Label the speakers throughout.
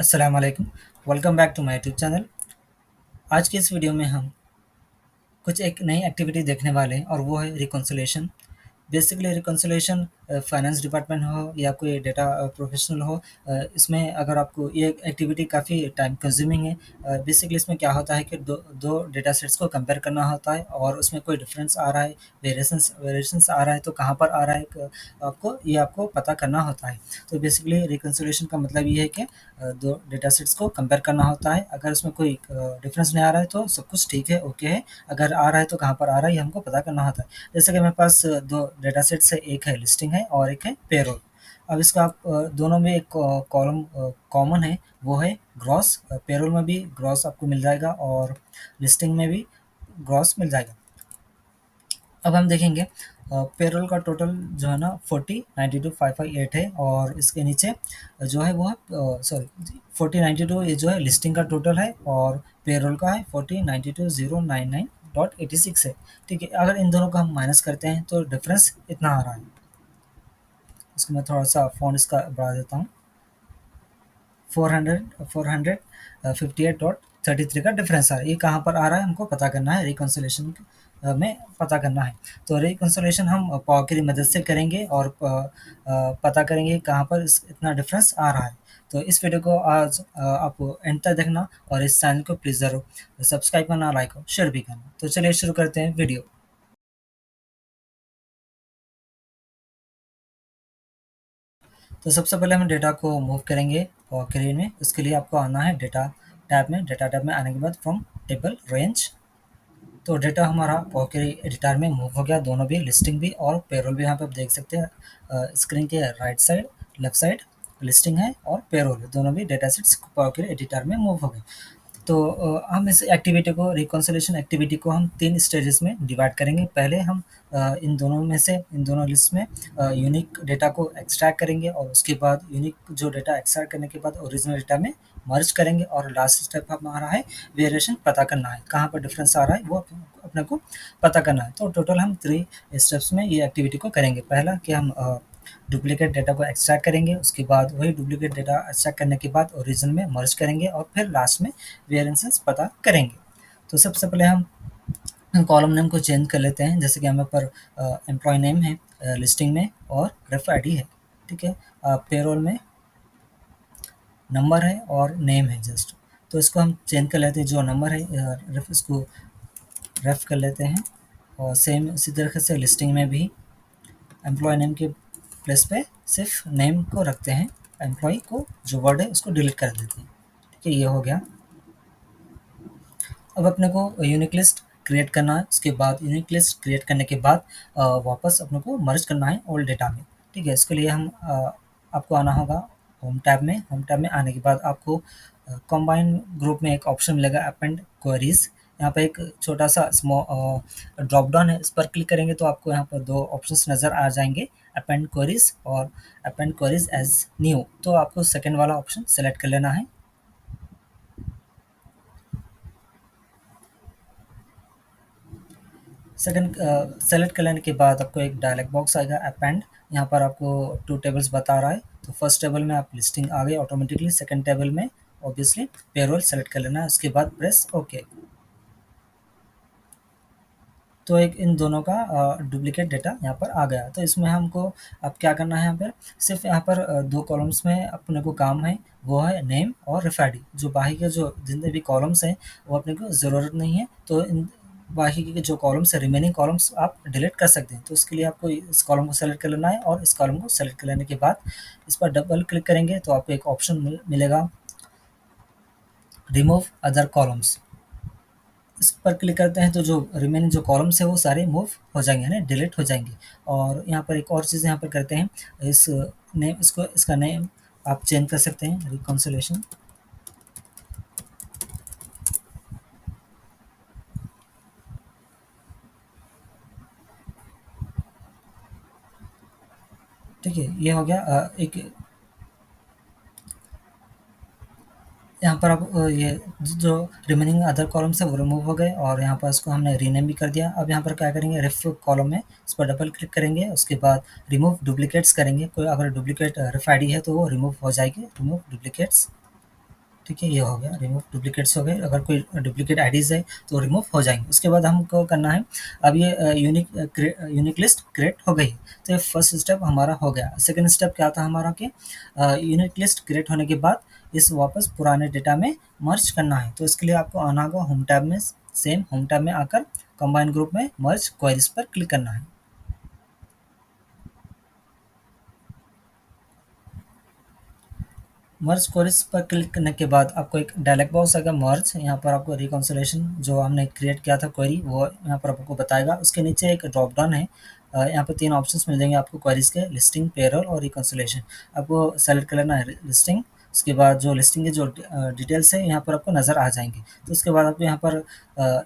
Speaker 1: अस्सलाम वालेकुम। Welcome back to my YouTube channel. आज के इस वीडियो में हम कुछ एक नई एक्टिविटी देखने वाले हैं और वो है reconciliation. Basically reconciliation finance department हो या कोई डेटा प्रोफेशनल हो, इसमें अगर आपको ये एक्टिविटी काफ़ी टाइम कंज्यूमिंग है। बेसिकली इसमें क्या होता है कि दो दो डेटा सेट्स को कंपेयर करना होता है और उसमें कोई डिफरेंस आ रहा है, वेरिएशंस आ रहा है तो कहाँ पर आ रहा है, आपको पता करना होता है। तो बेसिकली रिकॉन्सिलेशन का मतलब ये है कि दो डेटा सेट्स को कंपेयर करना होता है। अगर उसमें कोई डिफरेंस नहीं आ रहा है तो सब कुछ ठीक है, ओके है। अगर आ रहा है तो कहाँ पर आ रहा है ये हमको पता करना होता है। जैसे कि मेरे पास दो डेटा सेट्स है, एक है लिस्टिंग है और एक है पेरोल। अब इसका आप दोनों में एक कॉलम कॉमन है, वो है ग्रॉस। पेरोल में भी ग्रॉस आपको मिल जाएगा और लिस्टिंग में भी ग्रॉस मिल जाएगा। अब हम देखेंगे पेरोल का टोटल जो है ना 4092,558 है और इसके नीचे जो है वो है, सॉरी, 4092 ये जो है लिस्टिंग का टोटल है और पेरोल का है 4092,099.86 है। ठीक है, अगर इन दोनों को हम माइनस करते हैं तो डिफरेंस इतना आ रहा है। इसको मैं थोड़ा सा फ़ॉन्ट इसका बढ़ा देता हूँ। 458.33 का डिफरेंस आ रहा है। ये कहाँ पर आ रहा है हमको पता करना है, रिकॉन्सिलेशन में पता करना है। तो रिकॉन्सिलेशन हम पावर की मदद से करेंगे और पता करेंगे कहाँ पर इतना डिफरेंस आ रहा है। तो इस वीडियो को आज आप एंड तक देखना और इस चैनल को प्लीज़ ज़रूर सब्सक्राइब करना, लाइक और शेयर भी करना। तो चलिए शुरू करते हैं वीडियो। तो सबसे पहले हम डेटा को मूव करेंगे और क्रीन में। उसके लिए आपको आना है डेटा टैब में। डेटा टैब में आने के बाद फ्रॉम टेबल रेंज, तो डेटा हमारा पॉकेरी एडिटर में मूव हो गया। दोनों भी लिस्टिंग भी और पेरोल भी यहाँ पे आप देख सकते हैं। स्क्रीन के right side left side listing है और पेरोल है, दोनों भी डेटा सेट्स पॉकेरी एडिटर में मूव हो गए। तो हम इस एक्टिविटी को, रिकॉन्सिलेशन एक्टिविटी को हम 3 स्टेजेस में डिवाइड करेंगे। पहले हम इन दोनों में से, इन दोनों लिस्ट में यूनिक डेटा को एक्सट्रैक्ट करेंगे और उसके बाद यूनिक जो डेटा एक्सट्रैक्ट करने के बाद ओरिजिनल डेटा में मर्ज करेंगे और लास्ट स्टेप हमारा है वेरिएशन पता करना है, कहाँ पर डिफरेंस आ रहा है वो अपने को पता करना है। तो टोटल हम 3 स्टेप्स में ये एक्टिविटी को करेंगे। पहला कि हम डुप्लीकेट डेटा को एक्सट्रैक्ट करेंगे, उसके बाद वही डुप्लीकेट डेटा एक्सट्रैक्ट करने के बाद ओरिजिन में मर्ज करेंगे और फिर लास्ट में वेरिएंसेस पता करेंगे। तो सबसे पहले हम कॉलम नेम को चेंज कर लेते हैं। जैसे कि हमें पर एम्प्लॉय नेम है लिस्टिंग में और रेफ आईडी है। ठीक है, पेरोल में नंबर है और नेम है जस्ट। तो इसको हम चेंज कर लेते हैं, जो नंबर है रेफ, इसको रेफ कर लेते हैं। और सेम इसी तरीके से लिस्टिंग में भी एम्प्लॉय नेम के प्लेस पे सिर्फ नेम को रखते हैं, एम्प्लॉय को जो वर्ड है उसको डिलीट कर देते हैं। ठीक है, ये हो गया। अब अपने को यूनिक लिस्ट क्रिएट करना है। उसके बाद यूनिक लिस्ट क्रिएट करने के बाद वापस अपने को मर्ज करना है ओल्ड डेटा में। ठीक है, इसके लिए हम आपको आना होगा होम टैब में। होम टैब में आने के बाद आपको कंबाइन ग्रुप में एक ऑप्शन मिलेगा अपेंड क्वेरीज। यहाँ पे एक छोटा सा स्मॉल ड्रॉप डाउन है, इस पर क्लिक करेंगे तो आपको यहाँ पर दो ऑप्शंस नज़र आ जाएंगे, अपेंड क्वेरीज और अपेंड क्वेरीज एज न्यू। तो आपको सेकेंड वाला ऑप्शन सेलेक्ट कर लेना है। सेकंड सेलेक्ट कर लेने के बाद आपको एक डायलॉग बॉक्स आएगा अपेंड। यहाँ पर आपको 2 टेबल्स बता रहा है। तो फर्स्ट टेबल में आप लिस्टिंग आ गई ऑटोमेटिकली, सेकंड टेबल में ऑब्वियसली पेरोल सेलेक्ट कर लेना है, उसके बाद प्रेस ओके। तो एक इन दोनों का डुप्लीकेट डेटा यहाँ पर आ गया। तो इसमें हमको अब क्या करना है, यहाँ पर सिर्फ यहाँ पर 2 कॉलम्स में अपने को काम है, वो है नेम और रेफ आईडी। जो बाकी के जो जितने भी कॉलम्स हैं वो अपने को ज़रूरत नहीं है। तो इन बाकी के जो कॉलम्स है, रिमेनिंग कॉलम्स आप डिलीट कर सकते हैं। तो उसके लिए आपको इस कॉलम को सेलेक्ट कर लेना है और इस कॉलम को सेलेक्ट कर लेने के बाद इस पर डबल क्लिक करेंगे तो आपको एक ऑप्शन मिलेगा रिमूव अदर कॉलम्स। इस पर क्लिक करते हैं तो जो रिमेनिंग जो कॉलम्स है वो सारे मूव हो जाएंगे, यानी डिलीट हो जाएंगे। और यहाँ पर एक और चीज़ यहाँ पर करते हैं, इस नेम, इसको, इसका नेम आप चेंज कर सकते हैं, रिकॉन्सिलेशन। ठीक है, ये हो गया। एक यहाँ पर आप ये जो रिमेनिंग अदर कॉलम्स है वो रिमूव हो गए और यहाँ पर इसको हमने रीनेम भी कर दिया। अब यहाँ पर क्या करेंगे, रेफ कॉलम में इस पर डबल क्लिक करेंगे, उसके बाद रिमूव डुप्लीकेट्स करेंगे। कोई अगर डुप्लीकेट रेफ आईडी है तो वो रिमूव हो जाएगी, रिमूव डुप्लीकेट्स। ठीक है, ये हो गया रिमूव डुप्लीकेट्स हो गए। अगर कोई डुप्लीकेट आईडीज़ है तो रिमूव हो जाएँगे। उसके बाद हमको करना है, अब ये यूनिक लिस्ट क्रिएट हो गई। तो ये फर्स्ट स्टेप हमारा हो गया। सेकंड स्टेप क्या था हमारा कि यूनिक लिस्ट क्रिएट होने के बाद इस वापस पुराने डेटा में मर्ज करना है। तो इसके लिए आपको आना होगा होम टैब में, सेम होम टैब में आकर कंबाइन ग्रुप में मर्ज क्वेरीज पर क्लिक करना है। मर्ज क्वेरीज पर क्लिक करने के बाद आपको एक डायलॉग बॉक्स आएगा मर्ज, यहाँ पर आपको रिकॉन्सिलेशन जो हमने क्रिएट किया था क्वेरी वो यहाँ पर आपको बताएगा। उसके नीचे एक ड्रॉप डाउन है, यहाँ पे 3 ऑप्शंस मिल जाएंगे आपको क्वेरीज के, लिस्टिंग, पेरोल और रिकॉन्सिलेशन। आपको सेलेक्ट कर लेना है लिस्टिंग। उसके बाद जो लिस्टिंग के जो डिटेल्स है यहाँ पर आपको नज़र आ जाएंगे। तो उसके बाद आपको यहाँ पर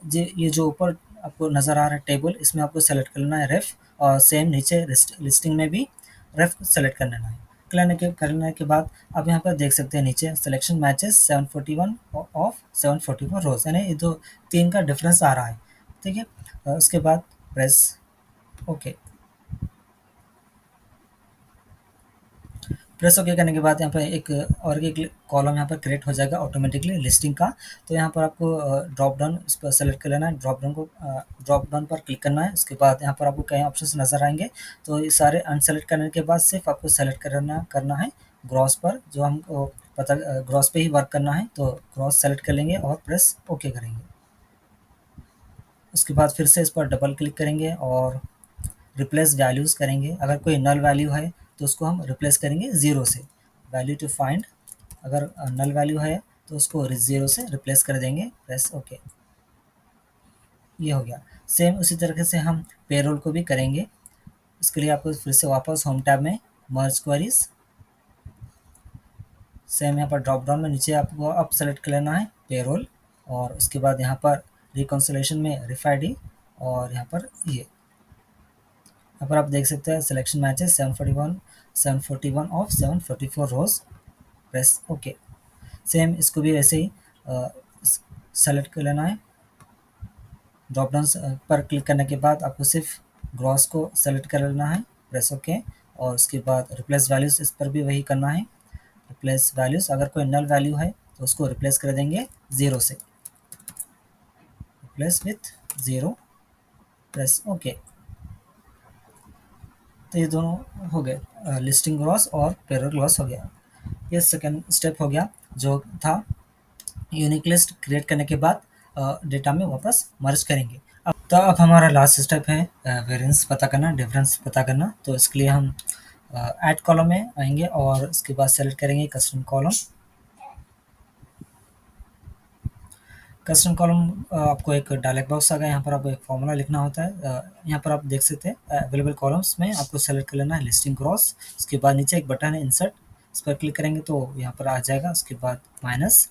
Speaker 1: ये जो ऊपर आपको नज़र आ रहा है टेबल, इसमें आपको सेलेक्ट कर लेना है रेफ, और सेम नीचे लिस्टिंग में भी रेफ सेलेक्ट कर लेना है। करने के बाद आप यहाँ पर देख सकते हैं नीचे सिलेक्शन मैचेस 741 ऑफ 744 रोज, यानी ये दो 3 का डिफरेंस आ रहा है। ठीक है, उसके बाद प्रेस ओके। प्रेस ओके करने के बाद यहाँ पर एक और एक कॉलम यहाँ पर क्रिएट हो जाएगा ऑटोमेटिकली लिस्टिंग का। तो यहाँ पर आपको ड्रॉप डाउन इस पर सेलेक्ट कर लेना है, ड्रॉप डाउन पर क्लिक करना है। उसके बाद यहाँ पर आपको कई ऑप्शंस नज़र आएंगे, तो ये सारे अनसेलेक्ट करने के बाद सिर्फ आपको सेलेक्ट करना है ग्रॉस पर, जो हमको पता ग्रॉस पे ही वर्क करना है। तो ग्रॉस सेलेक्ट कर लेंगे और प्रेस ओके करेंगे। उसके बाद फिर से इस पर डबल क्लिक करेंगे और रिप्लेस वैल्यूज़ करेंगे। अगर कोई नल वैल्यू है तो उसको हम रिप्लेस करेंगे ज़ीरो से। वैल्यू टू फाइंड, अगर नल वैल्यू है तो उसको ज़ीरो से रिप्लेस कर देंगे, प्रेस ओके। ये हो गया। सेम उसी तरीके से हम पेरोल को भी करेंगे। इसके लिए आपको फिर से वापस होम टैब में मर्ज क्वेरीज, सेम यहाँ पर ड्रॉप डाउन में नीचे आपको अब सेलेक्ट कर लेना है पेरोल, और उसके बाद यहाँ पर रिकॉन्सिलेशन में रिफ आई डी, और यहाँ पर ये यहाँ पर आप देख सकते हैं selection matches 741 of 744 rows, press okay. Same इसको भी वैसे ही सेलेक्ट कर लेना है। ड्रॉप डाउन पर क्लिक करने के बाद आपको सिर्फ ग्रॉस को सेलेक्ट कर लेना है, प्रेस ओके। और उसके बाद रिप्लेस वैल्यूज़, इस पर भी वही करना है, रिप्लेस वैल्यूज़। अगर कोई नल वैल्यू है तो उसको रिप्लेस कर देंगे ज़ीरो से, replace with zero, press okay. तो ये दोनों हो गए, लिस्टिंग ग्रॉस और पेरोल ग्रॉस हो गया। ये सेकंड स्टेप हो गया जो था यूनिक लिस्ट क्रिएट करने के बाद डेटा में वापस मर्ज करेंगे। अब हमारा लास्ट स्टेप है वेरिएंस पता करना, डिफरेंस पता करना। तो इसके लिए हम ऐड कॉलम में आएंगे और उसके बाद सेलेक्ट करेंगे कस्टम कॉलम। कस्टम कॉलम आपको एक डायलॉग बॉक्स आ गया, यहाँ पर आपको एक फॉर्मूला लिखना होता है। यहाँ पर आप देख सकते हैं अवेलेबल कॉलम्स में आपको सेलेक्ट कर लेना है लिस्टिंग क्रॉस। उसके बाद नीचे एक बटन है इंसर्ट, इस पर क्लिक करेंगे तो यहाँ पर आ जाएगा। उसके बाद माइनस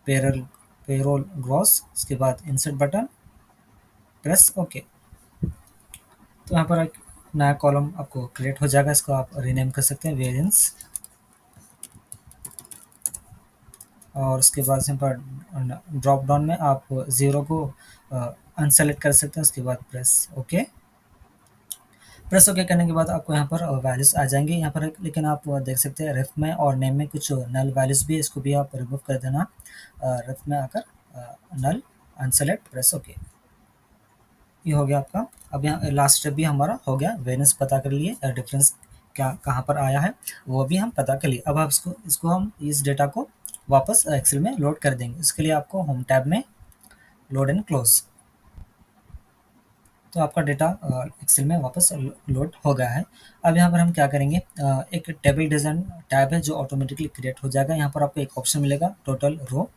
Speaker 1: पेरोल ग्रॉस, उसके बाद इंसर्ट बटन, प्रेस ओके। तो यहाँ पर एक नया कॉलम आपको क्रिएट हो जाएगा, इसको आप रीनेम कर सकते हैं वेरिएंस। और उसके बाद यहाँ पर ड्रॉप डाउन में आप ज़ीरो को अनसेलेक्ट कर सकते हैं। उसके बाद प्रेस ओके। प्रेस ओके करने के बाद आपको यहाँ पर वैल्यूज़ आ जाएंगे यहाँ पर, लेकिन आप देख सकते हैं रेफ में और नेम में कुछ नल वैल्यूज़ भी, इसको भी आप रिमूव कर देना। रेफ में आकर नल अनसेलेक्ट, प्रेस ओके। ये हो गया आपका। अब यहाँ लास्ट स्टेप भी हमारा हो गया, वेरिएंस पता कर लिए, डिफरेंस क्या कहाँ पर आया है वो भी हम पता कर लिए। अब आप इसको हम इस डेटा को वापस एक्सेल में लोड कर देंगे। इसके लिए आपको होम टैब में लोड एंड क्लोज, तो आपका डेटा एक्सेल में वापस लोड हो गया है। अब यहाँ पर हम क्या करेंगे, एक टेबल डिज़ाइन टैब है जो ऑटोमेटिकली क्रिएट हो जाएगा। यहाँ पर आपको एक ऑप्शन मिलेगा टोटल रो,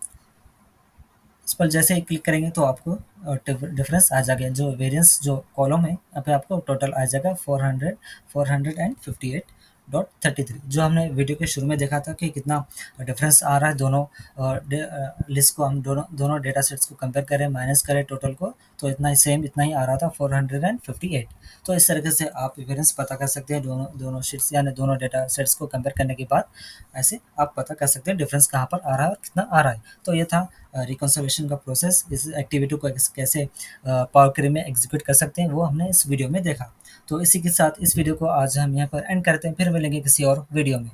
Speaker 1: इस पर जैसे ही क्लिक करेंगे तो आपको डिफरेंस आ जाएगा। जो वेरिएंस जो कॉलम है यहाँ पे आपको टोटल आ जाएगा 458.33, जो हमने वीडियो के शुरू में देखा था कि कितना डिफरेंस आ रहा है। दोनों लिस्ट को हम दोनों डेटा सेट्स को कंपेयर करें, माइनस करें टोटल को, तो इतना ही सेम इतना ही आ रहा था 458। तो इस तरीके से आप वेरिएंस पता कर सकते हैं दोनों शीट्स यानी दोनों डेटा सेट्स को कंपेयर करने के बाद। ऐसे आप पता कर सकते हैं डिफरेंस कहाँ पर आ रहा है और कितना आ रहा है। तो ये था रिकॉन्सिलेशन का प्रोसेस। इस एक्टिविटी को कैसे पावर क्वेरी में एग्जीक्यूट कर सकते हैं वो हमने इस वीडियो में देखा। तो इसी के साथ इस वीडियो को आज हम यहाँ पर एंड करते हैं, फिर मिलेंगे किसी और वीडियो में।